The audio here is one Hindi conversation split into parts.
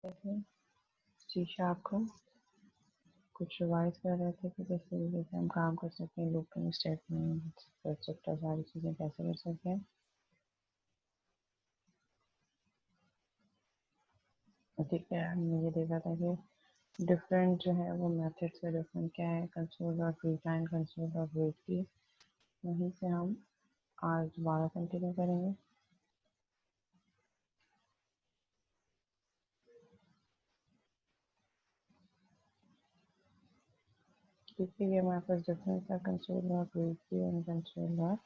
शीशा को कुछ रिवाइज कर रहे थे कि किस तरीके से हम काम कर सकते हैं, लूपिंग स्टेटमेंट, एक्सेट्रा सारी चीज़ें कैसे कर सकते हैं। ठीक है, हमने ये देखा था कि डिफरेंट जो है वो मेथड्स का डिफरेंट क्या है, console dot read line, console dot read की। वहीं से हम आज दोबारा कंटिन्यू करेंगे। क्योंकि ये हमारे पास डिफरेंस है कंसोल डॉट रीड की और कंसोल डॉट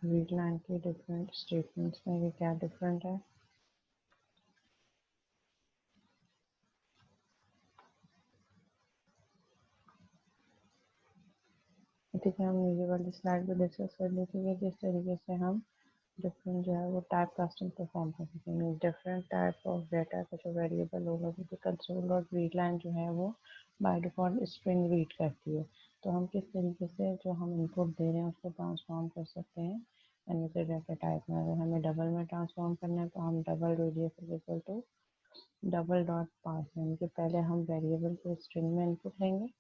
रीड लाइन की डिफरेंट स्टेटमेंट्स में ये क्या डिफरेंट है। ठीक है, हमने ये वाली स्लाइड भी डिस्कस कर ली थी कि किस तरीके से हम डिफरेंट जो है वो टाइप कास्टिंग परफॉर्म कर सकेंगे। डिफरेंट टाइप ऑफ डाटा का जो वेरिएबल होगा, क्योंकि कंसोल और रीड लाइन जो है वो बाय डिफॉल्ट स्ट्रिंग रीड करती है, तो हम किस तरीके से जो हम इनपुट दे रहे हैं उसको ट्रांसफॉर्म कर सकते हैं एनोटेड डाटा टाइप में। अगर हमें डबल में ट्रांसफॉर्म करना है तो हम double radius is equal to double dot pass, यानी कि पहले हम वेरिएबल को स्ट्रिंग में इनपुट लेंगे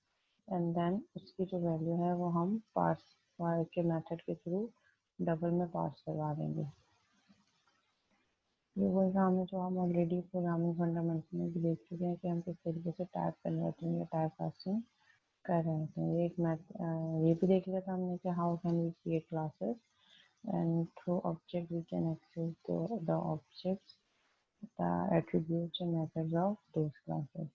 एंड देन उसकी जो वैल्यू है वो हम पार्स के मेथड के थ्रू डबल में पास करवा देंगे। ये वही काम है जो हम ऑलरेडी प्रोग्रामिंग फंडामेंटल में भी देख चुके हैं कि हम किस तरीके से टाइप कन्वर्टिंग या टाइप कास्टिंग कर रहे थे। ये एक ये भी देख लिया था हमने कि how can we create classes and through object we can access the objects, the attributes and methods of those classes.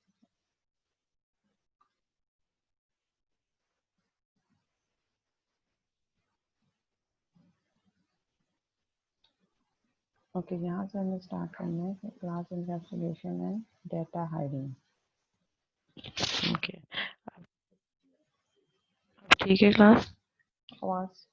Okay, यहाँ से हमें स्टार्ट करना है class encapsulation and data hiding. Okay, ठीक है क्लास। आवाज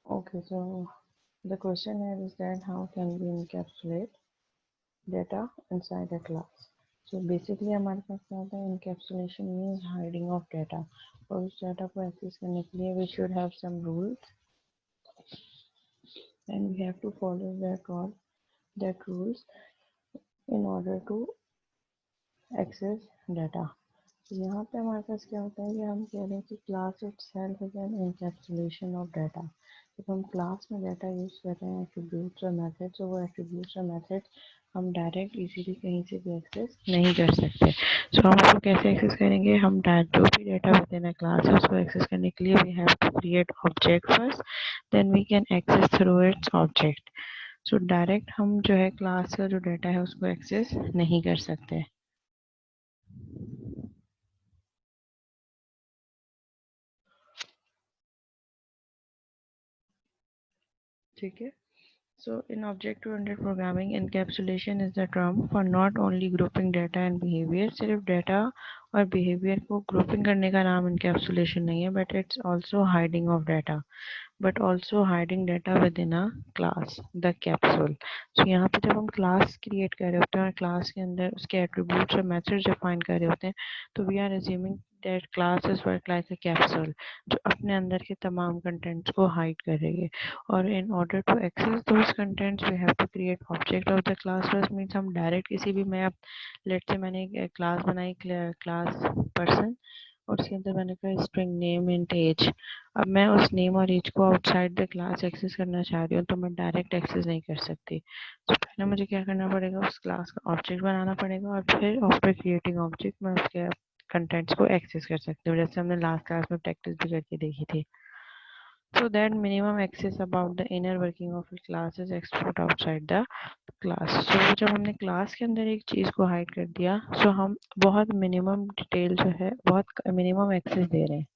okay, so the question here is that how can we encapsulate data inside a class. So basically हमारे पास क्या होता है, encapsulation means hiding of data, और उस data को access करने के लिए we should have some rules and we have to follow that rules in order to access data. तो यहाँ पे हमारे पास क्या होता है कि हम कह रहे हैं कि class itself is an encapsulation of data। जब हम क्लास में डाटा यूज कर रहे हैं एट्रीब्यूट्स और मेथड्स, तो वो एट्रीब्यूट्स और मेथड्स हम डायरेक्ट इजीली कहीं से भी एक्सेस नहीं कर सकते। सो हम उसको कैसे एक्सेस करेंगे, हम जो भी data within a class है उसको एक्सेस करने के लिए we have to create object first, then we can access through its object. So direct हम जो है क्लास का जो डाटा है उसको एक्सेस नहीं कर सकते। ठीक है, so in object-oriented programming, encapsulation is the term for not only grouping data and behavior। सिर्फ data और behavior को grouping करने का नाम encapsulation नहीं है, but it's also hiding of data, but also hiding data within a class, the capsule। so यहाँ पे जब हम class create कर रहे होते हैं और class के अंदर उसके attributes और methods define कर रहे होते हैं, तो we are assuming that class is work like a capsule, जो अपने अंदर के तमाम contents को hide करेगी। और in order to access those contents we have to create object of the class। first means हम direct किसी भी, मैं अब let's say मैंने एक class बनाई class person, और उसके अंदर मैंने कहा स्ट्रिंग नेम इंट एज। अब मैं उस नेम और एज को आउटसाइड द क्लास एक्सेस करना चाह रही हूँ, तो मैं डायरेक्ट एक्सेस नहीं कर सकती। तो पहले मुझे क्या करना पड़ेगा, उस क्लास का ऑब्जेक्ट बनाना पड़ेगा, और फिर आफ्टर क्रिएटिंग ऑब्जेक्ट मैं उसके कंटेंट्स को एक्सेस कर सकती हूँ, जैसे हमने लास्ट क्लास में प्रैक्टिस भी करके देखी थी। so that minimum access about the inner working of a class is export outside the class. So जब हमने क्लास के अंदर एक चीज़ को हाइड कर दिया, so हम बहुत मिनिमम डिटेल जो है, बहुत मिनिमम एक्सेस दे रहे हैं।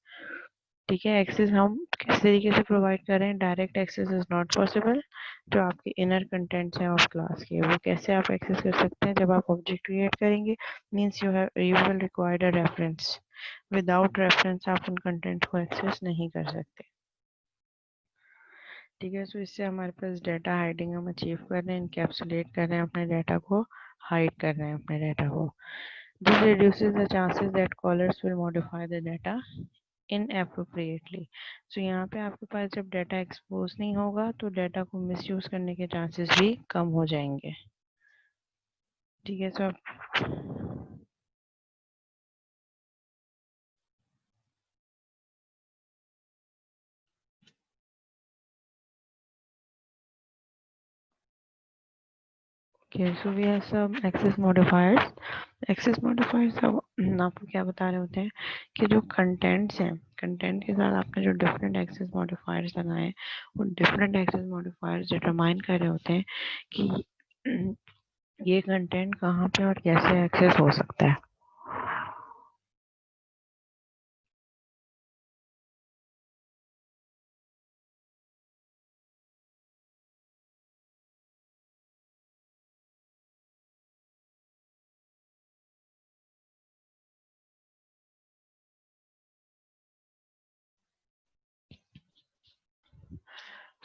ठीक है, एक्सेस हम किस तरीके से प्रोवाइड कर रहे हैं? Direct access is not possible. जो आपके इनर कंटेंट्स हैं ऑफ क्लास के, वो कैसे आप एक्सेस कर सकते हैं? जब आप ऑब्जेक्ट क्रिएट करेंगे, means you will required a reference. Without reference आप उन कंटेंट को एक्सेस नहीं कर सकते। ठीक है, सो इससे हमारे पास डाटा हाइडिंग हम अचीव कर रहे हैं, इनकैप्सुलेट कर रहे हैं अपने डाटा को, हाइड कर रहे हैं अपने डाटा को। This reduces the chances that callers will modify the data inappropriately. So यहाँ पे आपके पास जब डाटा एक्सपोज नहीं होगा, तो डाटा को मिसयूज करने के चांसेस भी कम हो जाएंगे। ठीक है, so okay, so we have some access modifiers. Access modifiers अब आपको क्या बता रहे होते हैं कि जो कंटेंट्स हैं, कंटेंट के साथ आपने जो डिफरेंट एक्सेस मॉडिफायर्स लगाए, वो डिफरेंट एक्सेस मॉडिफायर्स डिटरमाइन कर रहे होते हैं कि ये कंटेंट कहाँ पे और कैसे एक्सेस हो सकता है।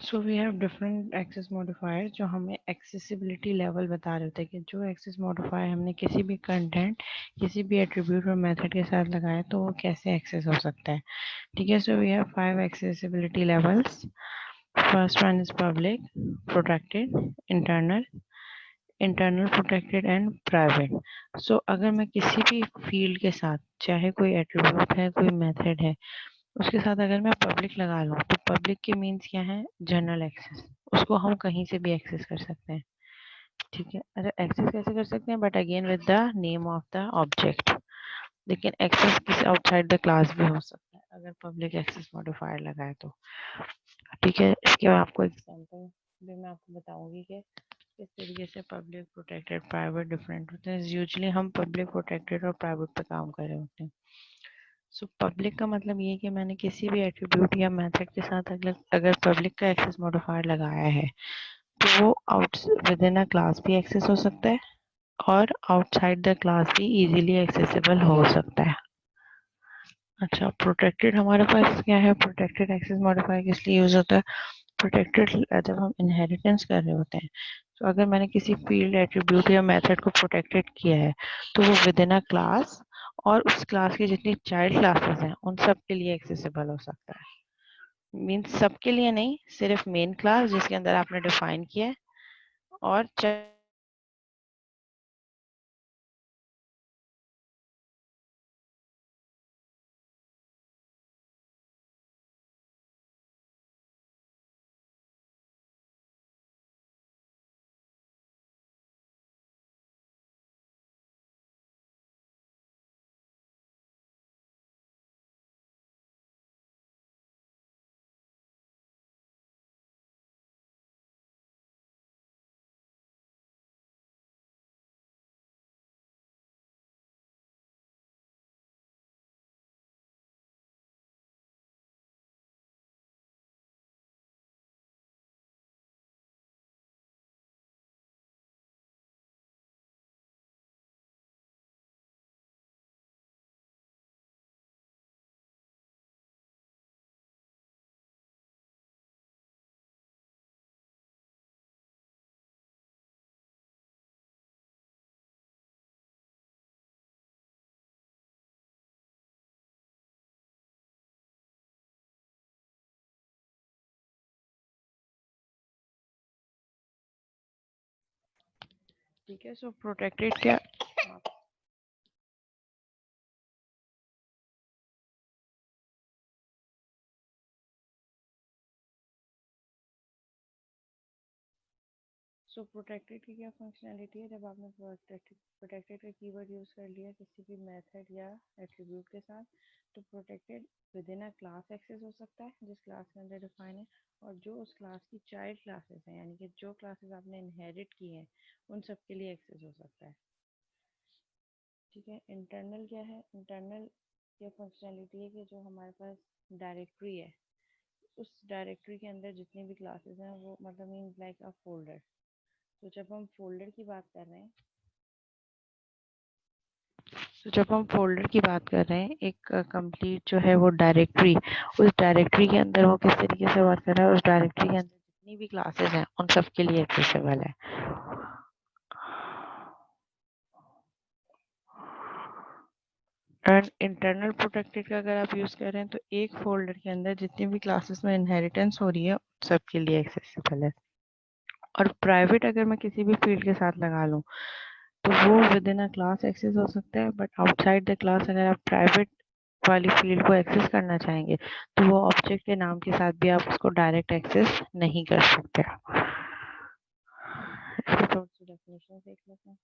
So we have different access modifier जो हमें एक्सेसिबिलिटी लेवल बता रहे होते हैं कि जो एक्सेस मॉडिफायर हमने किसी भी कंटेंट, किसी भी एट्रीब्यूट और मेथड के साथ लगाया, तो वो कैसे एक्सेस हो सकता है। ठीक है, so we have 5 accessibility levels. First one is public, protected, internal, internal protected and private. So अगर मैं किसी भी फील्ड के साथ, चाहे कोई एट्रीब्यूट है, कोई मेथड है, उसके साथ अगर मैं पब्लिक लगा लूँ, तो पब्लिक के मीन्स क्या है? General access. उसको हम कहीं से भी एक्सेस कर सकते हैं। ठीक है, अच्छा एक्सेस कैसे कर सकते हैं? But again with the name of the object. लेकिन एक्सेस किसी आउटसाइड द क्लास भी हो सकता है अगर पब्लिक एक्सेस मॉडिफायर लगाए तो। ठीक है, इसके बाद आपको एग्जाम्पल भी मैं आपको बताऊंगी कि किस तरीके से पब्लिक, प्रोटेक्टेड, प्राइवेट डिफरेंट होते हैं। यूजुअली हम पब्लिक, प्रोटेक्टेड और प्राइवेट पे काम कर रहे होते हैं। सो पब्लिक का मतलब ये है कि मैंने किसी भी एट्रीब्यूट या मेथड के साथ अगर अगर पब्लिक का एक्सेस मॉडिफायर लगाया है, तो वो out with in a class भी एक्सेस हो सकता है और आउटसाइड द क्लास भी इजीली एक्सेसिबल हो सकता है। अच्छा, प्रोटेक्टेड हमारे पास क्या है? प्रोटेक्टेड एक्सेस मॉडिफायर किस लिए यूज होता है? प्रोटेक्टेड जब हम इनहेरिटेंस कर रहे होते हैं, तो अगर मैंने किसी फील्ड, एट्रीब्यूट या मेथड को प्रोटेक्टेड किया है, तो वो विद इन अ क्लास और उस क्लास की जितनी चाइल्ड क्लासेस हैं, उन सब के लिए एक्सेसिबल हो सकता है। मीन्स सबके लिए नहीं, सिर्फ मेन क्लास जिसके अंदर आपने डिफाइन किया है और ठीक है, सो प्रोटेक्टेड क्या? सो प्रोटेक्टेड की क्या फंक्शनैलिटी है? जब आपने प्रोटेक्टेड का कीवर्ड यूज़ कर लिया किसी भी मेथड या एट्रीब्यूट के साथ, तो protected within a class access हो सकता है जिस क्लास के अंदर डिफाइन है, और जो उस क्लास की चाइल्ड क्लासेस हैं यानी कि जो क्लासेस आपने इनहेरिट की हैं उन सब के लिए एक्सेस हो सकता है। ठीक है, इंटरनल क्या है? इंटरनल ये फंक्शनैलिटी है कि जो हमारे पास डायरेक्टरी है उस डायरेक्टरी के अंदर जितनी भी क्लासेस हैं वो मतलब मीन्स लाइक अ फोल्डर। तो जब हम फोल्डर की बात कर रहे हैं एक कंप्लीट जो है वो डायरेक्टरी, उस डायरेक्टरी के अंदर वो किस तरीके से वर्क कर रहा है, उस डायरेक्टरी के अंदर जितनी भी क्लासेस हैं उन सब के लिए एक्सेसिबल है। एंड इंटरनल प्रोटेक्टेड का अगर आप यूज़ कर रहे हैं तो एक फोल्डर के अंदर जितनी भी क्लासेस में इनहेरिटेंस हो रही है सबके लिए एक्सेसिबल है। और प्राइवेट अगर मैं किसी भी फील्ड के साथ लगा लूँ तो वो within a class access हो सकता है, बट आउटसाइड द क्लास अगर आप प्राइवेट वाली फील्ड को एक्सेस करना चाहेंगे तो वो ऑब्जेक्ट के नाम के साथ भी आप उसको डायरेक्ट एक्सेस नहीं कर सकते। इसकी थोड़ी सी डेफिनेशन देख लेते हैं।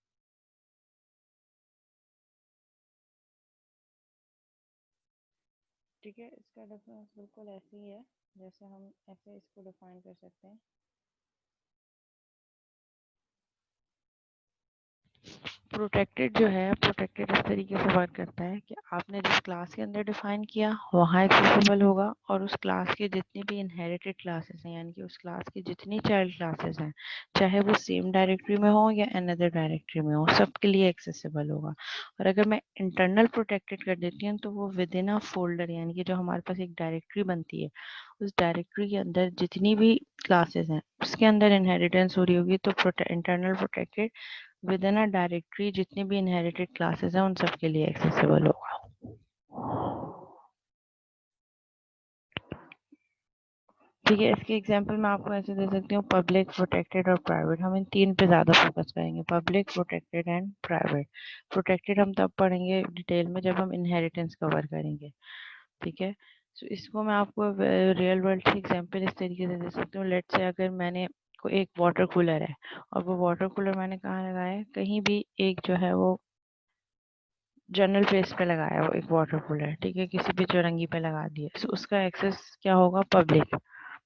ठीक है, इसका डिफरेंस बिल्कुल ऐसे ही है जैसे हम ऐसे इसको डिफाइन कर सकते हैं। प्रोटेक्टेड जो है, प्रोटेक्टेड इस तरीके से वर्क करता है कि आपने जिस क्लास के अंदर डिफाइन किया वहाँ एक्सेसिबल होगा, और उस क्लास के जितनी भी इनहेरिटेड क्लासेस हैं यानी कि उस क्लास की जितनी चाइल्ड क्लासेस हैं चाहे वो सेम डायरेक्टरी में हो या अनदर डायरेक्टरी में हो सबके लिए एक्सेसिबल होगा। और अगर मैं इंटरनल प्रोटेक्टेड कर देती हूँ तो वो विद इन अ फोल्डर यानी कि जो हमारे पास एक डायरेक्टरी बनती है उस डायरेक्टरी के अंदर जितनी भी क्लासेस हैं उसके अंदर इनहेरिटेंस हो रही होगी तो internal protected within a directory जितनी भी इनहेरिटेड क्लासेस हैं उन सब के लिए एक्सेसिबल होगा। ठीक है, इसके एग्जांपल मैं आपको ऐसे दे सकती हूँ, पब्लिक, प्रोटेक्टेड और प्राइवेट। हम इन तीन पे ज़्यादा फोकस करेंगे, public, protected and private. Protected हम तब पढ़ेंगे डिटेल में जब हम इनहेरिटेंस कवर करेंगे। ठीक है, तो इसको मैं आपको रियल वर्ल्ड की एग्जांपल इस तरीके से दे सकती हूँ। लेट्स से अगर मैंने को एक वाटर कूलर है और वो वाटर कूलर मैंने कहाँ लगाया है, कहीं भी एक जो है वो जनरल प्लेस पे लगाया हो एक वाटर कूलर, ठीक है, किसी भी चौरंगी पे लगा दिया, so उसका एक्सेस क्या होगा? Public,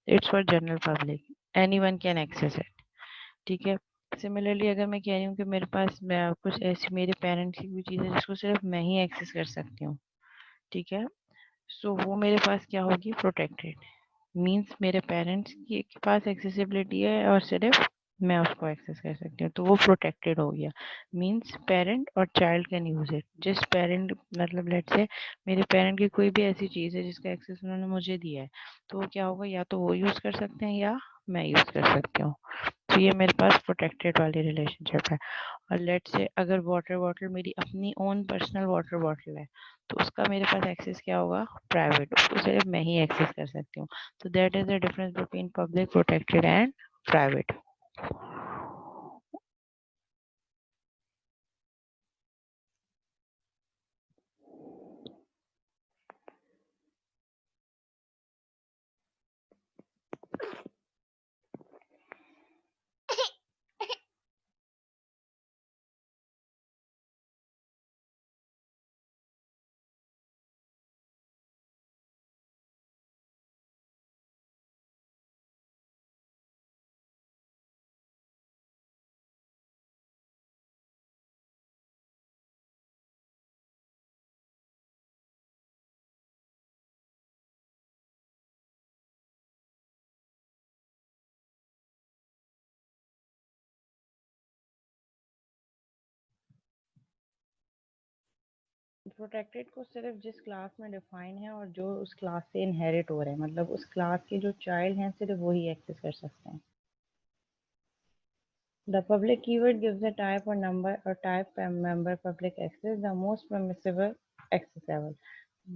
it's for general public, anyone can access it. ठीक है, सिमिलरली अगर मैं कह रही हूँ कि मेरे पास कुछ ऐसी मेरे पेरेंट्स की भी चीज़ है जिसको सिर्फ मैं ही एक्सेस कर सकती हूँ, ठीक है, सो वो मेरे पास क्या होगी? प्रोटेक्टेड। मीन्स मेरे पेरेंट्स के पास एक्सेसिबिलिटी है और सिर्फ मैं उसको एक्सेस कर सकती हूँ तो वो प्रोटेक्टेड हो गया। मीन्स पेरेंट और चाइल्ड कैन यूज इट। जिस पेरेंट मतलब लेट्स से मेरे पेरेंट की कोई भी ऐसी चीज़ है जिसका एक्सेस उन्होंने मुझे दिया है तो वो क्या होगा? या तो वो यूज़ कर सकते हैं या मैं यूज़ कर सकती हूँ। तो ये मेरे पास प्रोटेक्टेड वाली रिलेशनशिप है। और लेट्स से अगर वाटर बॉटल मेरी अपनी ओन पर्सनल वाटर बॉटल है तो उसका मेरे पास एक्सेस क्या होगा? प्राइवेट, उसको सिर्फ मैं ही एक्सेस कर सकती हूँ। So that is the difference between public, protected and private. Protected को सिर्फ जिस क्लास में डिफाइन है और जो उस क्लास से इनहेरिट हो रहे हैं, मतलब उस क्लास के जो चाइल्ड हैं सिर्फ वही एक्सेस कर सकते हैं। The public keyword gives a type or number or type member public access, the most permissible access level.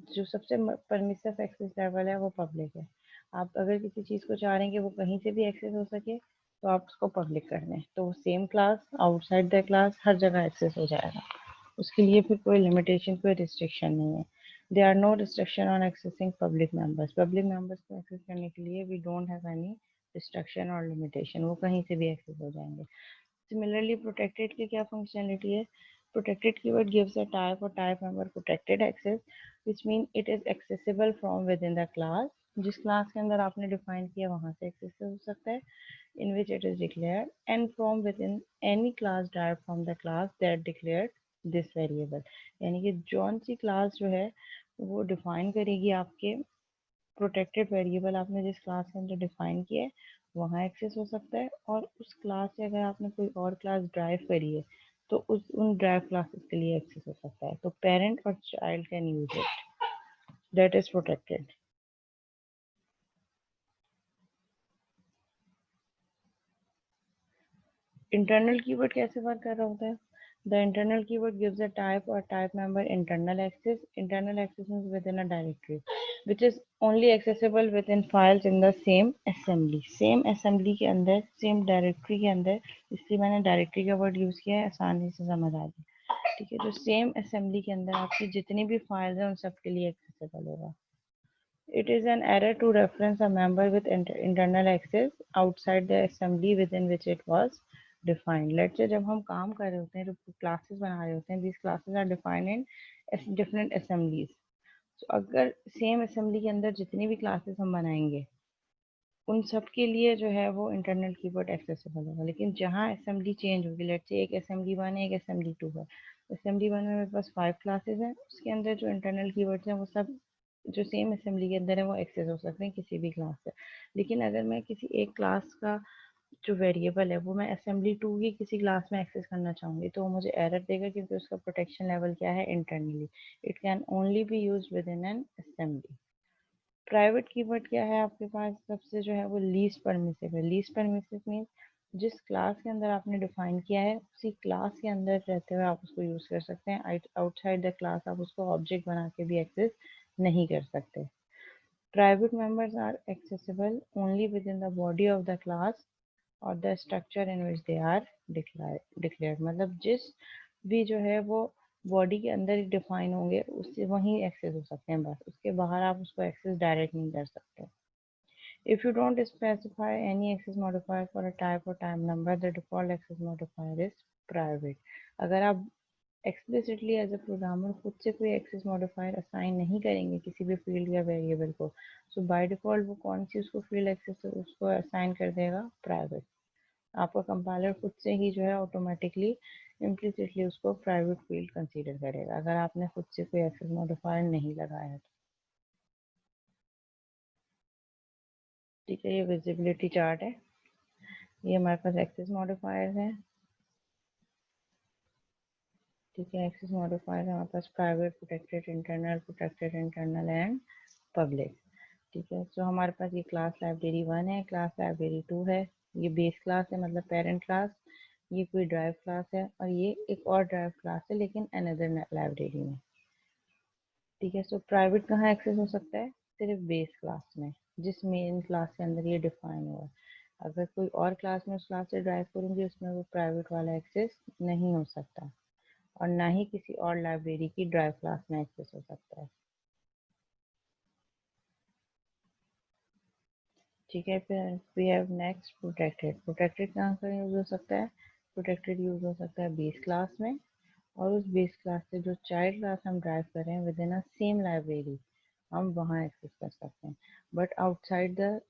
जो सबसे परमिसिव एक्सेस लेवल है वो पब्लिक है। आप अगर किसी चीज़ को चाह रहे हैं कि वो कहीं से भी एक्सेस हो सके तो आप उसको पब्लिक कर दें तो same class outside the class हर जगह एक्सेस हो जाएगा। उसके लिए फिर कोई लिमिटेशन, कोई रिस्ट्रिक्शन नहीं है। They are no restriction on accessing public members. Public members को एक्सेस करने के लिए we don't have any restriction और लिमिटेशन, वो कहीं से भी एक्सेस हो जाएंगे। सिमिलरली प्रोटेक्टेड की क्या फंक्शनलिटी है? Protected keyword gives a type or type member protected access, which means it is accessible from within the class. जिस क्लास के अंदर आपने डिफाइन किया वहां से एक्सेस हो सकता है, in which it is declared, and from within any class derived from the class that declared this variable. यानी कि जौन सी क्लास जो है वो डिफाइन करेगी आपके प्रोटेक्टेड वेरिएबल आपने जिस क्लास के अंदर डिफाइन किया है वहाँ एक्सेस हो सकता है, और उस क्लास से अगर आपने कोई और क्लास ड्राइव करी है तो उन ड्राइव क्लासेस के लिए एक्सेस हो सकता है. तो पेरेंट और child can use it, that is protected. Internal keyword कैसे वर्क कर रहा होता है? The internal keyword gives a type or type member internal access. Internal access is within a directory, which is only accessible within files in the same assembly. Same assembly के अंदर, same directory के अंदर, इसलिए मैंने directory का word use किया है, आसानी से समझ आ जाए. ठीक है, तो same assembly के अंदर आपकी जितनी भी files हैं उन सब के लिए accessible होगा. It is an error to reference a member with internal access outside the assembly within which it was defined. Let's say जब हम काम कर रहे होते हैं, तो classes बना रहे होते हैं, these classes are defined in different assemblies. So अगर same assembly के अंदर जितनी भी classes हम बनाएंगे उन सब के लिए जो है वो इंटरनल कीवर्ड एक्सेसिबल होगा. लेकिन जहाँ असेंबली चेंज होगी, लेट्स से एक असेंबली 1 है, एक असेंबली 2 है. असेंबली 1 में मेरे पास 5 क्लासेस हैं, उसके अंदर जो इंटरनल कीवर्ड्स हैं वो सब जो सेम असेंबली के अंदर है वो एक्सेस हो सकते हैं किसी भी क्लास से. लेकिन अगर मैं किसी एक क्लास का जो वेरिएबल है वो मैं असेंबली 2 की किसी क्लास में एक्सेस करना चाहूँगी तो वो मुझे एरर देगा, क्योंकि उसका प्रोटेक्शन लेवल क्या है, internally. It can only B use with in an assembly. Private keyword क्या है आपके पास? सबसे जो है वो लीस्ट परमिसिव है. लीस्ट परमिसिव मीन्स जिस क्लास के अंदर आपने डिफाइन किया है उसी क्लास के अंदर रहते हुए आप उसको यूज कर सकते हैं. आउटसाइड द क्लास आप उसको ऑब्जेक्ट बना के भी एक्सेस नहीं कर सकते. Private members are accessible only within the body of the class और the structure in which they are declared. मतलब जिस भी जो है वो बॉडी के अंदर ही डिफाइन होंगे उससे वहीं एक्सेस हो सकते हैं, बस उसके बाहर आप उसको एक्सेस डायरेक्ट नहीं कर सकते. If you don't specify any access modifier for a type or type number, the default access modifier is private. अगर आप explicitly as a programmer खुद से कोई access modifier assign नहीं करेंगे किसी भी field या variable को, so by default वो कौन सी उसको field access उसको assign कर देगा, private. आपका कंपाइलर खुद से ही जो है ऑटोमेटिकली इम्प्लिसिटली उसको प्राइवेट फील्ड कंसीडर करेगा अगर आपने खुद से कोई एक्सेस मॉडिफायर नहीं लगाया है. ठीक है, ये विजिबिलिटी चार्ट है. ये हमारे पास एक्सेस मॉडिफायर है. ठीक है, एक्सेस मॉडिफायर हमारे पास private, protected internal and public. ठीक है, तो हमारे पास ये क्लास लाइब्रेरी 1 है, क्लास लाइब्रेरी 2 है, ये बेस क्लास है मतलब पेरेंट क्लास, ये कोई ड्राइव क्लास है, और ये एक और ड्राइव क्लास है लेकिन अनदर लाइब्रेरी में. ठीक है, सो प्राइवेट कहाँ एक्सेस हो सकता है? सिर्फ बेस क्लास में, जिस मेन क्लास के अंदर ये डिफाइन हुआ है. अगर कोई और क्लास में उस क्लास से ड्राइव करूँगी उसमें वो प्राइवेट वाला एक्सेस नहीं हो सकता, और ना ही किसी और लाइब्रेरी की ड्राइव क्लास में एक्सेस हो सकता है. ठीक है, फिर we have next protected. Protected कहाँ पर यूज हो सकता है? प्रोटेक्टेड यूज हो सकता है बेस क्लास में, और उस बेस क्लास से जो चाइल्ड क्लास हम ड्राइव कर रहे हैं with in a same library हम वहाँ एक्सेस कर सकते हैं. But outside the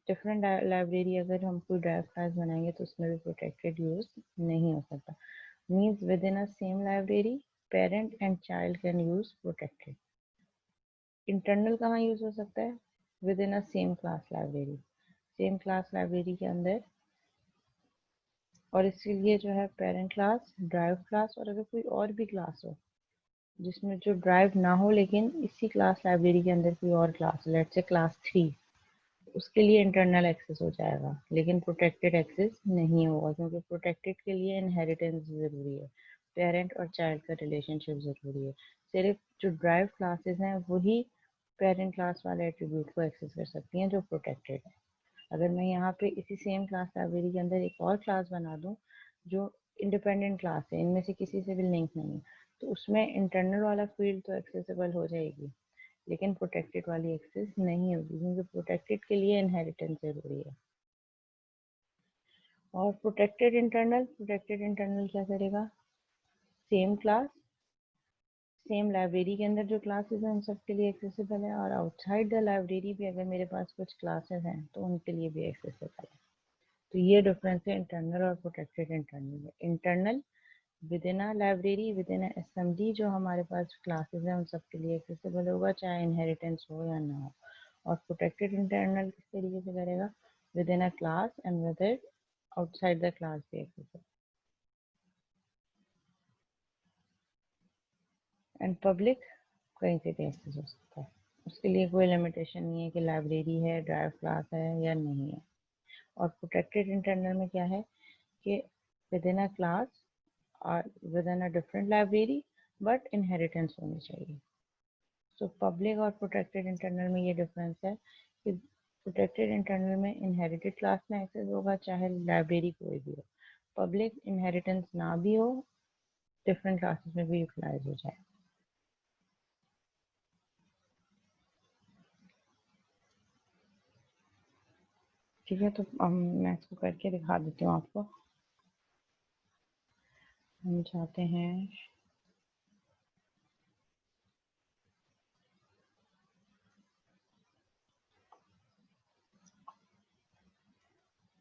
different library अगर हम कोई ड्राइव क्लास बनाएंगे तो उसमें भी प्रोटेक्टेड यूज नहीं हो सकता. Means with in a same library parent and child can use protected. Internal कहाँ यूज हो सकता है? With in a same class library. Same class library के अंदर, और इसके लिए जो है पेरेंट क्लास, ड्राइव क्लास, और अगर कोई और भी क्लास हो जिसमें जो ड्राइव ना हो लेकिन इसी क्लास लाइब्रेरी के अंदर कोई और क्लास, लेट्स से क्लास 3, उसके लिए इंटरनल एक्सेस हो जाएगा लेकिन प्रोटेक्टेड एक्सेस नहीं होगा, क्योंकि प्रोटेक्टेड के लिए इनहेरिटेंस ज़रूरी है, पेरेंट और चाइल्ड का रिलेशनशिप ज़रूरी है. सिर्फ जो ड्राइव क्लासेस हैं वही पेरेंट क्लास वाले एट्रीब्यूट को एक्सेस कर सकती हैं जो प्रोटेक्टेड है. अगर मैं यहाँ पे इसी सेम क्लास लाइब्रेरी के अंदर एक और क्लास बना दूँ जो इंडिपेंडेंट क्लास है, इनमें से किसी से भी लिंक नहीं है, तो उसमें इंटरनल वाला फील्ड तो एक्सेसिबल हो जाएगी लेकिन प्रोटेक्टेड वाली एक्सेस नहीं होगी, क्योंकि प्रोटेक्टेड के लिए इनहेरिटेंस ज़रूरी है. और प्रोटेक्टेड इंटरनल क्या करेगा? सेम क्लास, सेम लाइब्रेरी के अंदर जो क्लासेस हैं उन सब के लिए एक्सेसिबल है, और आउटसाइड द लाइब्रेरी भी अगर मेरे पास कुछ क्लासेस हैं तो उनके लिए भी एक्सेसिबल है। तो ये डिफरेंस है इंटरनल और प्रोटेक्टेड इंटरनल में। Internal with in a library, with in SMD, जो हमारे पास क्लासेस हैं उन सब के लिए एक्सेसिबल होगा, चाहे इनहेरिटेंस हो या ना हो। और प्रोटेक्टेड इंटरनल किस तरीके से करेगा, with in a class and with it outside the class भी एक्सेसिबल। एंड पब्लिक कहीं से भी एक्सेस हो सकता है, उसके लिए कोई लिमिटेशन नहीं है कि लाइब्रेरी है, ड्राइव क्लास है या नहीं है। और प्रोटेक्टेड इंटरनल में क्या है कि विद इन अ क्लास और with in a different library but inheritance होनी चाहिए। सो पब्लिक और प्रोटेक्टेड इंटरनल में ये डिफरेंस है कि प्रोटेक्टेड इंटरनल में इनहेरिटेड क्लास में एक्सेस होगा चाहे लाइब्रेरी कोई भी हो, पब्लिक इनहेरिटेंस ना भी हो, डिफरेंट क्लासेस में भी यूटिलाइज हो जाए। ठीक है, तो मैं इसको करके दिखा देती हूँ आपको। हम चाहते हैं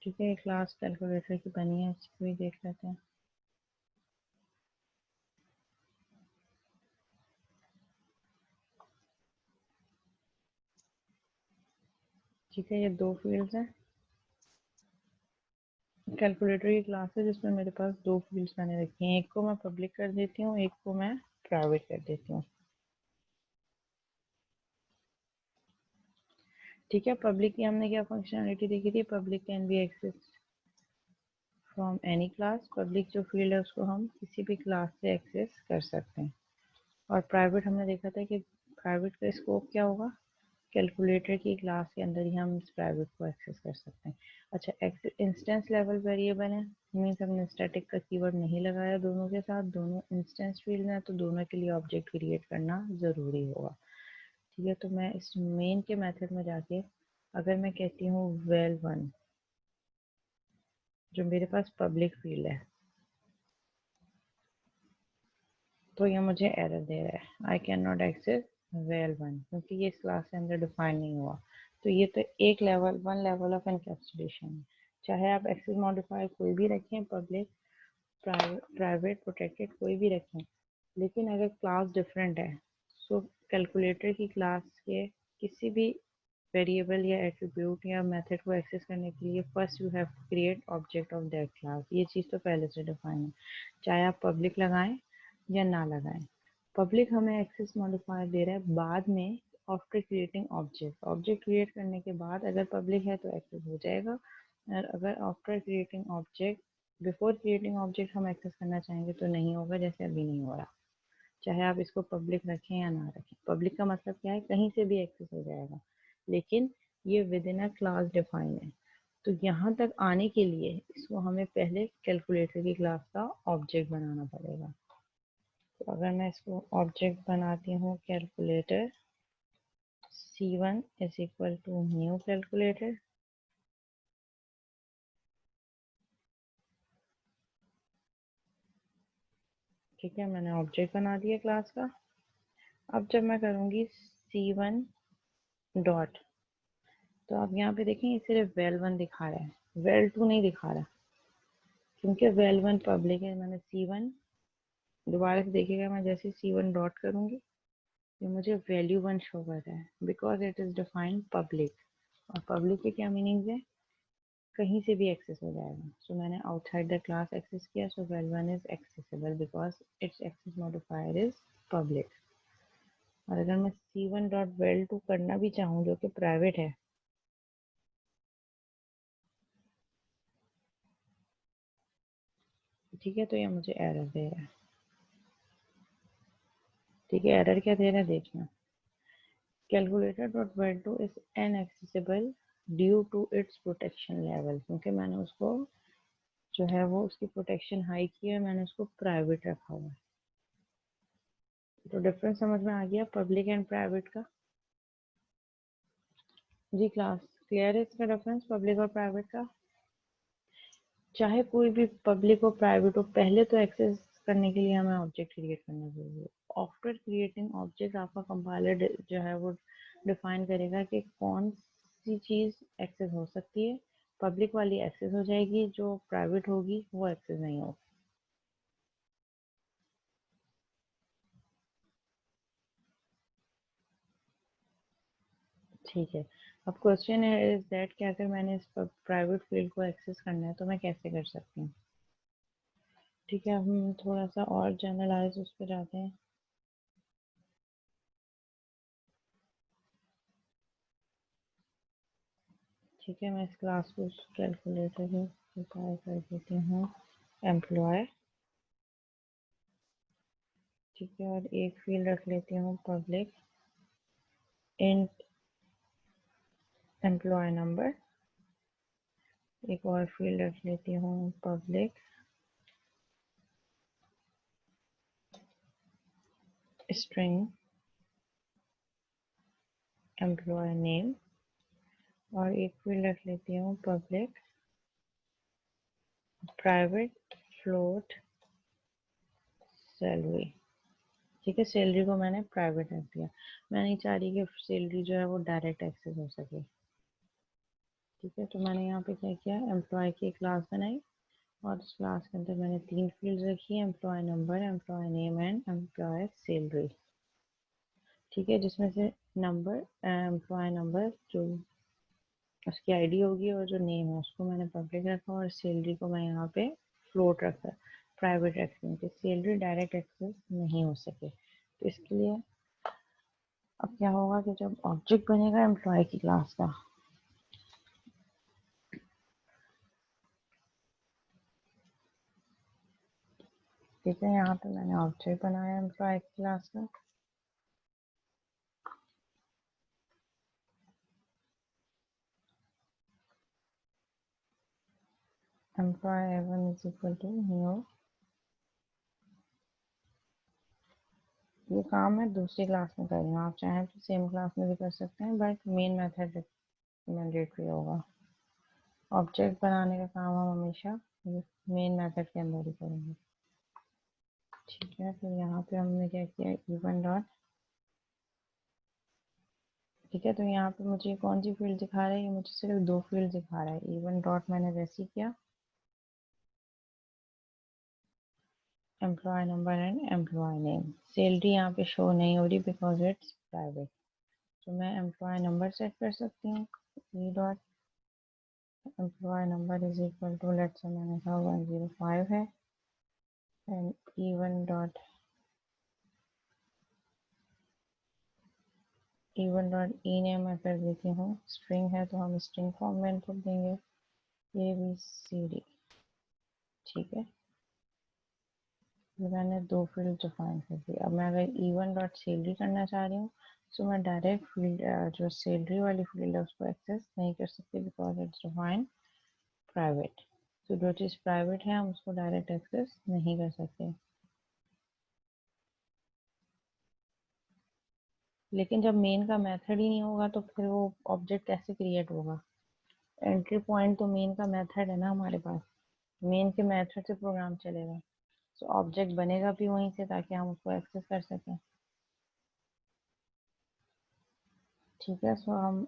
ठीक है, क्लास कैलकुलेटर की बनी है, इसको भी देख लेते हैं। ठीक है, ये दो फील्ड्स हैं, कैलकुलेटर की क्लास है जिसमें मेरे पास दो फील्ड्स मैंने रखी हैं, एक को मैं पब्लिक कर देती हूँ, एक को मैं प्राइवेट कर देती हूँ। ठीक है, पब्लिक की हमने क्या फंक्शनलिटी देखी थी, public can be access from any class. Public जो फील्ड है उसको हम किसी भी क्लास से एक्सेस कर सकते हैं। और प्राइवेट हमने देखा था कि प्राइवेट का स्कोप क्या होगा, कैलकुलेटर की क्लास के अंदर ही हम इस प्राइवेट को एक्सेस कर सकते हैं। अच्छा, इंस्टेंस लेवल वेरिएबल है, मीन्स हमने स्टैटिक का कीवर्ड नहीं लगाया दोनों के साथ, दोनों इंस्टेंस फील्ड में, तो दोनों के लिए ऑब्जेक्ट क्रिएट करना ज़रूरी होगा। ठीक है, तो मैं इस मेन के मेथड में जाके अगर मैं कहती हूँ val1, जो मेरे पास पब्लिक फील्ड है, तो ये मुझे एरर दे रहा है, I can not access val1, क्योंकि ये इस क्लास के अंदर डिफाइन नहीं हुआ। तो ये तो एक level, one level of encapsulation है। चाहे आप एक्सेस मॉडिफायर कोई भी रखें, पब्लिक, प्राइवेट, प्रोटेक्टेड कोई भी रखें, लेकिन अगर क्लास डिफरेंट है, सो कैलकुलेटर की क्लास के किसी भी वेरिएबल या एट्रीब्यूट या मेथड को एक्सेस करने के लिए first you have to create object of that class. ये चीज़ तो पहले से डिफाइन है, चाहे आप पब्लिक लगाएं या ना लगाएं। पब्लिक हमें एक्सेस मॉडिफायर दे रहा है बाद में, after creating object. Object create करने के बाद अगर पब्लिक है तो एक्सेस हो जाएगा, और अगर after creating object, before creating object हम एक्सेस करना चाहेंगे तो नहीं होगा, जैसे अभी नहीं हो रहा। चाहे आप इसको पब्लिक रखें या ना रखें, पब्लिक का मतलब क्या है, कहीं से भी एक्सेस हो जाएगा, लेकिन ये with in a class define है। तो यहाँ तक आने के लिए इसको हमें पहले कैलकुलेटर की क्लास का ऑब्जेक्ट बनाना पड़ेगा। तो अगर मैं इसको ऑब्जेक्ट बनाती हूँ calculator, C1 is equal to new calculator, ठीक है, मैंने ऑब्जेक्ट बना दिया क्लास का। अब जब मैं करूँगी C1 डॉट, तो आप यहाँ पे देखें ये सिर्फ val1 दिखा रहा है, val2 नहीं दिखा रहा, क्योंकि val1 पब्लिक है। मैंने C1 दोबारा से देखिएगा, मैं जैसे C1 डॉट करूँगी ये मुझे value1 शो कर रहा है, because it is defined public. और पब्लिक के क्या मीनिंग्स है, कहीं से भी एक्सेस हो जाएगा। सो मैंने आउटसाइड द क्लास एक्सेस किया, सो val1 is accessible because its axis modifier is public. और अगर मैं C1 डॉट val2 करना भी चाहूँ जो कि प्राइवेट है, ठीक है, तो ये मुझे एरर दे रहा है। ठीक है, एरर क्या दे रहा है देखना, calculator dot val2 is inaccessible due to its protection level, क्योंकि मैंने उसको जो है वो उसकी प्रोटेक्शन हाई की है, मैंने उसको प्राइवेट रखा हुआ है। तो डिफरेंस समझ में आ गया पब्लिक एंड प्राइवेट का। जी क्लास, क्लियर है इसका डिफरेंस पब्लिक और प्राइवेट का। चाहे कोई भी पब्लिक और प्राइवेट हो, पहले तो एक्सेस करने के लिए हमें ऑब्जेक्ट क्रिएट करना जरूरी है। आफ्टर क्रिएटिंग ऑब्जेक्ट आपका कंपाइलर जो है वो डिफाइन करेगा कि कौन सी चीज़ एक्सेस हो सकती है। पब्लिक वाली एक्सेस हो जाएगी, जो प्राइवेट होगी वो एक्सेस नहीं होगी। ठीक है, अब क्वेश्चन है इज दैट कि अगर मैंने इस प्राइवेट फील्ड को एक्सेस करना है तो मैं कैसे कर सकती हूँ। ठीक है, हम थोड़ा सा और जनरलाइज उस पर जाते हैं। ठीक है, मैं इस क्लास को कैलकुलेटर में प्रिपेयर कर देती हूँ एम्प्लॉय। ठीक है, और एक फील्ड रख लेती हूँ पब्लिक इंट एम्प्लॉय नंबर। एक और फील्ड रख लेती हूँ पब्लिक स्ट्रिंग एम्प्लॉय नेम। और एक फील्ड रख लेती हूँ पब्लिक प्राइवेट फ्लोट सैलरी। ठीक है, सैलरी को मैंने प्राइवेट रख दिया। मैं नहीं चाह रही कि सैलरी जो है वो डायरेक्ट एक्सेस हो सके। ठीक है, तो मैंने यहाँ पे क्या किया, एम्प्लॉय की क्लास बनाई और उस क्लास के अंदर मैंने 3 फील्ड्स रखी है, employee number, employee name and employee salary. ठीक है, जिसमें से नंबर एम्प्लॉय नंबर जो उसकी आईडी होगी और जो नेम है उसको मैंने पब्लिक रखा और सैलरी को मैं यहाँ पे फ्लोट रखा, प्राइवेट रखती हूँ कि सैलरी डायरेक्ट एक्सेस नहीं हो सके। तो इसके लिए अब क्या होगा कि जब ऑब्जेक्ट बनेगा एम्प्लॉय की क्लास का, ठीक है, यहाँ पे मैंने ऑब्जेक्ट बनाया एम्प्लॉय की क्लास का। Employee A1 is equal to new. ये काम मैं दूसरी क्लास में कर रही हूँ, आप चाहें तो सेम क्लास में भी कर सकते हैं, बट मेन मेथड मैंडेटरी होगा। ऑब्जेक्ट बनाने का काम हम हमेशा मेन मेथड के अंदर ही करेंगे। ठीक है, तो यहाँ पे हमने क्या किया, इवन डॉट। ठीक है, तो यहाँ पे मुझे कौन सी फील्ड दिखा रहा है, ये मुझे सिर्फ 2 फील्ड दिखा रहा है। इवन डॉट मैंने वैसे ही किया, employee number and employee name. Salary यहाँ पे शो नहीं हो रही बिकॉज इट्स प्राइवेट। तो मैं एम्प्लॉय नंबर सेट कर सकती हूँ, e dot employee number is equal to, let's say मैंने कहा 105 है, and even dot e name मैं कर देती हूँ, स्ट्रिंग है तो हम स्ट्रिंग फॉर्म में इनपुट देंगे ABCD। ठीक है, ये मैंने 2 फील्ड डिफाइन कर दी। अब मैं अगर इवन डॉट सैलरी करना चाह रही हूँ तो मैं डायरेक्ट फील्ड जो सैलरी वाली फील्ड है उसको एक्सेस नहीं कर सकती बिकॉज इट्स डिफाइन प्राइवेट। तो जो चीज़ प्राइवेट है हम उसको डायरेक्ट एक्सेस नहीं कर सकते। लेकिन जब मेन का मेथड ही नहीं होगा तो फिर वो ऑब्जेक्ट कैसे क्रिएट होगा। एंट्री पॉइंट तो मेन का मेथड है ना हमारे पास, मेन के मेथड से प्रोग्राम चलेगा, तो ऑब्जेक्ट बनेगा भी वहीं से ताकि हम उसको एक्सेस कर सकें। ठीक है, सो हम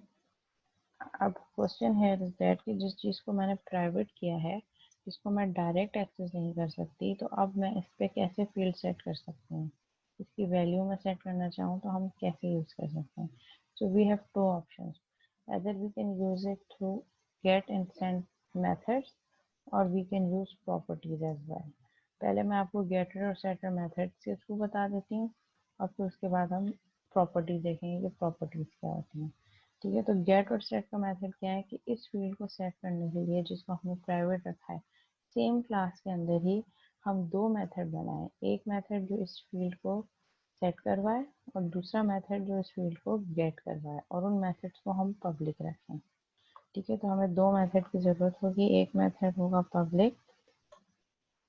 अब क्वेश्चन है दैट कि जिस चीज़ को मैंने प्राइवेट किया है, जिसको मैं डायरेक्ट एक्सेस नहीं कर सकती, तो अब मैं इस पर कैसे फील्ड सेट कर सकती हूँ, इसकी वैल्यू मैं सेट करना चाहूँ तो हम कैसे यूज़ कर सकते हैं। So we have 2 options, either we can use it through get and send methods और we can use properties as well। पहले मैं आपको getter और setter मेथड के थ्रू बता देती हूँ और फिर उसके बाद हम प्रॉपर्टीज देखेंगे कि प्रॉपर्टीज क्या होती हैं। ठीक है, तो गेट और सेट का मेथड क्या है कि इस फील्ड को सेट करने के लिए जिसको हमने प्राइवेट रखा है, सेम क्लास के अंदर ही हम 2 मेथड बनाए, एक मेथड जो इस फील्ड को सेट करवाए और दूसरा मेथड जो इस फील्ड को गेट करवाए, और उन मेथड्स को हम पब्लिक रखें। ठीक है, तो हमें 2 मेथड की ज़रूरत होगी। एक मेथड होगा पब्लिक,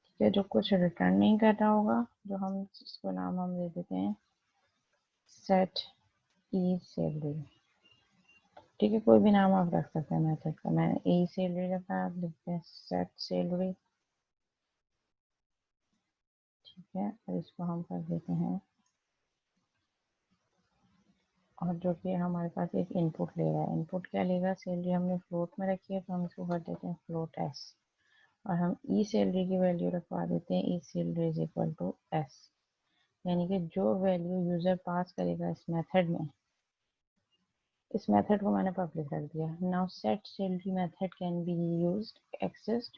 ठीक है, जो कुछ रिटर्न नहीं कर रहा होगा, जो हम इसको नाम हम दे देते हैं सेट ई सैलरी। ठीक है, कोई भी नाम आप रख सकते हैं मेथड का, मैंने ई सैलरी रखा है, आप लिखते हैं सेट सैलरी। ठीक है, और इसको हम कर देते हैं, और जो कि हमारे पास एक इनपुट ले रहा है। इनपुट क्या लेगा, सैलरी हमने फ्लोट में रखी है तो हम इसको कर देते हैं फ्लोट एस, और हम ई सैलरी की वैल्यू रखवा देते हैं e salary is equal to s, यानी कि जो वैल्यू यूज़र पास करेगा इस मेथड में, इस मेथड को मैंने पब्लिक रख दिया। Now set salary method can be used accessed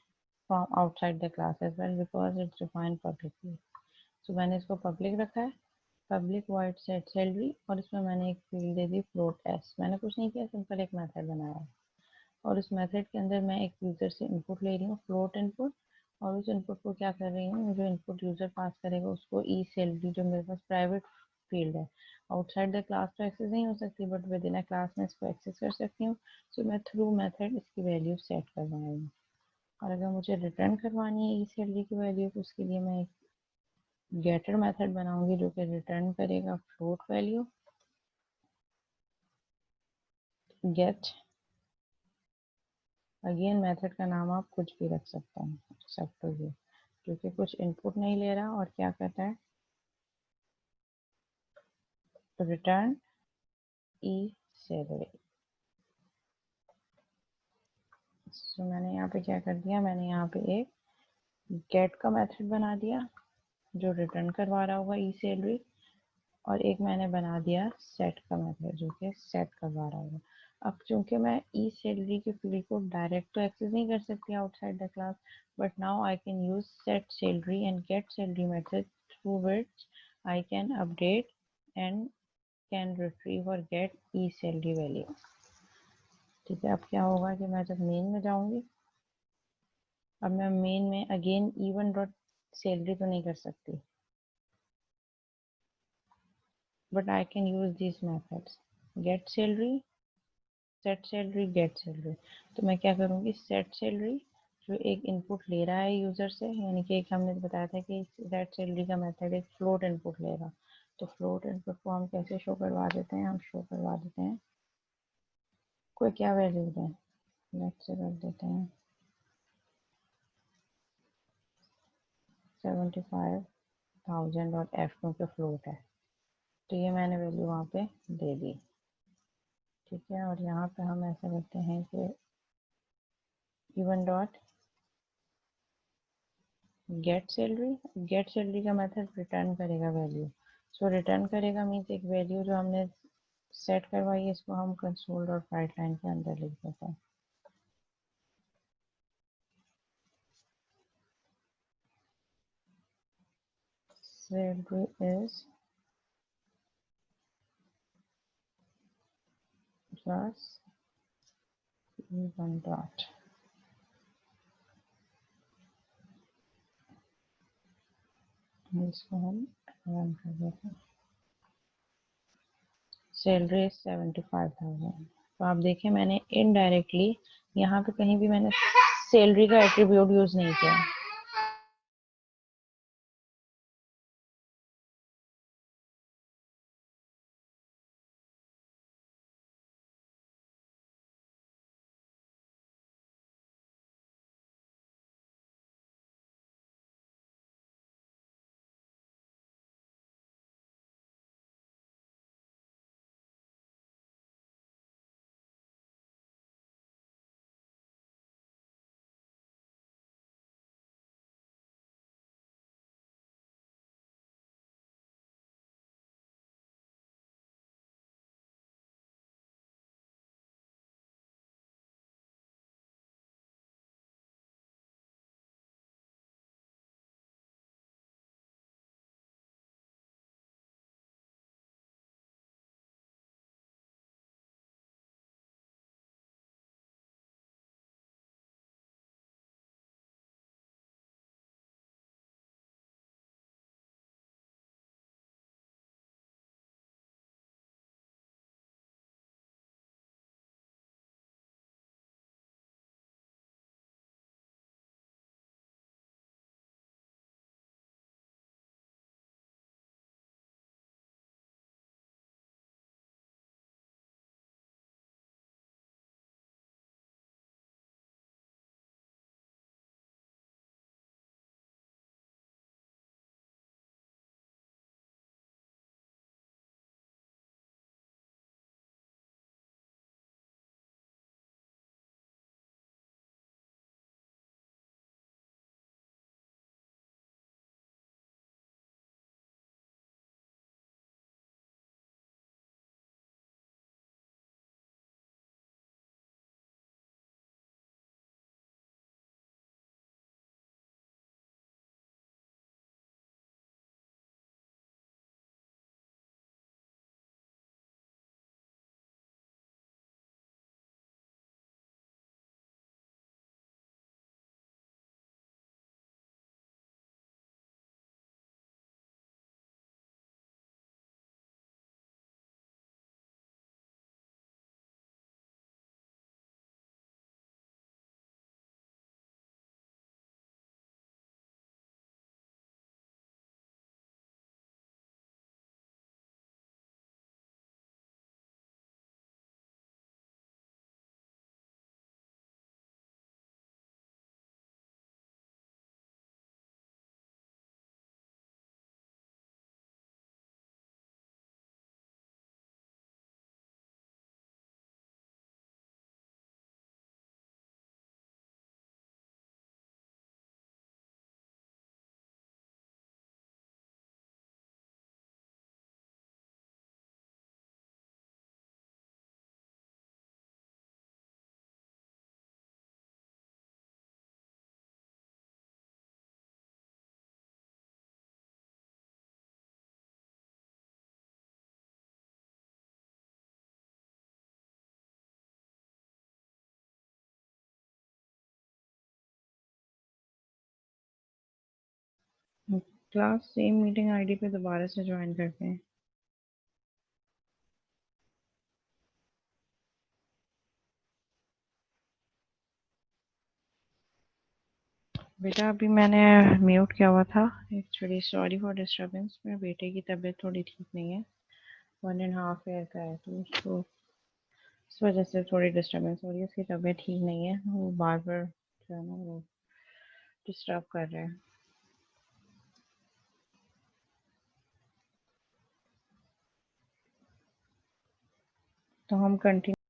from outside the class as well because it's defined publicly. So मैंने इसको पब्लिक रखा है, पब्लिक वाइड सेट सैलरी, और इसमें मैंने एक फील्ड दे दी फ्लोट एस। मैंने कुछ नहीं किया, सिंपल एक मेथड बनाया है, और उस मेथड के अंदर मैं एक यूज़र से इनपुट ले रही हूँ, फ्लोट इनपुट, और उस इनपुट को क्या कर रही हूँ, जो इनपुट यूज़र पास करेगा उसको ई सैलरी, जो मेरे पास प्राइवेट फील्ड है, आउटसाइड द क्लास तो एक्सेस नहीं हो सकती, but with in a class में इसको एक्सेस कर सकती हूँ। सो मैं थ्रू मेथड इसकी वैल्यू सेट करवाऊंगी, और अगर मुझे रिटर्न करवानी है ई सैलरी की वैल्यू तो उसके लिए मैं एक गेटर मेथड बनाऊंगी जो कि रिटर्न करेगा float value, get, again method का नाम आप कुछ भी रख सकते हैं एक्सेप्ट टू ये, क्योंकि कुछ इनपुट नहीं ले रहा, और क्या कहता है, रिटर्न ई सैलरी। सो मैंने यहाँ पे क्या कर दिया, मैंने यहाँ पे एक गेट का मेथड बना दिया जो रिटर्न करवा रहा होगा ई सैलरी, और एक मैंने बना दिया सेट का मेथड जो कि सेट करवा रहा होगा। अब चूंकि मैं ई सैलरी की फील्ड को डायरेक्ट तो एक्सेस नहीं कर सकती outside the class, but now I can use set salary and get salary method through which I can update and can retrieve और गेट ई सैलरी वैल्यू। ठीक है, अब क्या होगा कि मैं जब मेन में जाऊंगी, अब मैं मेन में अगेन इवन डॉट सैलरी तो नहीं कर सकती, but I can use this methods, get salary, set salary, get salary. तो मैं क्या करूँगी, सेट सैलरी जो एक इनपुट ले रहा है यूज़र से, यानी कि एक हमने बताया था कि सेट सैलरी का मेथड एक फ्लोट इनपुट लेगा, तो फ्लोट इनपुट को हम कैसे शो करवा देते हैं, हम शो करवा देते हैं कोई क्या वैल्यू दें, लेट्स से कर देते हैं 75,000 और एफ क्योंकि फ्लोट है, तो ये मैंने वैल्यू वहाँ पे दे दी। ठीक है, और यहाँ पे हम ऐसा करते हैं कि इवन डॉट गेट सैलरी का मेथड रिटर्न करेगा वैल्यू। सो रिटर्न करेगा मीन्स एक वैल्यू जो हमने सेट करवाई है, इसको हम कंसोल डॉट राइट लाइन के अंदर लिख देते हैं, salary is plus one dot, इसको हम रन कर देते हैं, सैलरी इज 75,000। तो आप देखें मैंने इनडायरेक्टली यहाँ पे कहीं भी मैंने सैलरी का एट्रीब्यूट यूज नहीं किया। क्लास सेम मीटिंग आईडी पे दोबारा से ज्वाइन करते हैं। बेटा अभी मैंने म्यूट किया हुआ था। Actually sorry for disturbance. मेरे बेटे की तबीयत थोड़ी ठीक नहीं है, 1.5 ईयर का है, तो उसको इस वजह से थोड़ी डिस्टरबेंस हो रही है। उसकी तबीयत ठीक नहीं है, वो बार बार जो है ना वो डिस्टर्ब कर रहे हैं। तो हम कंटिन्यू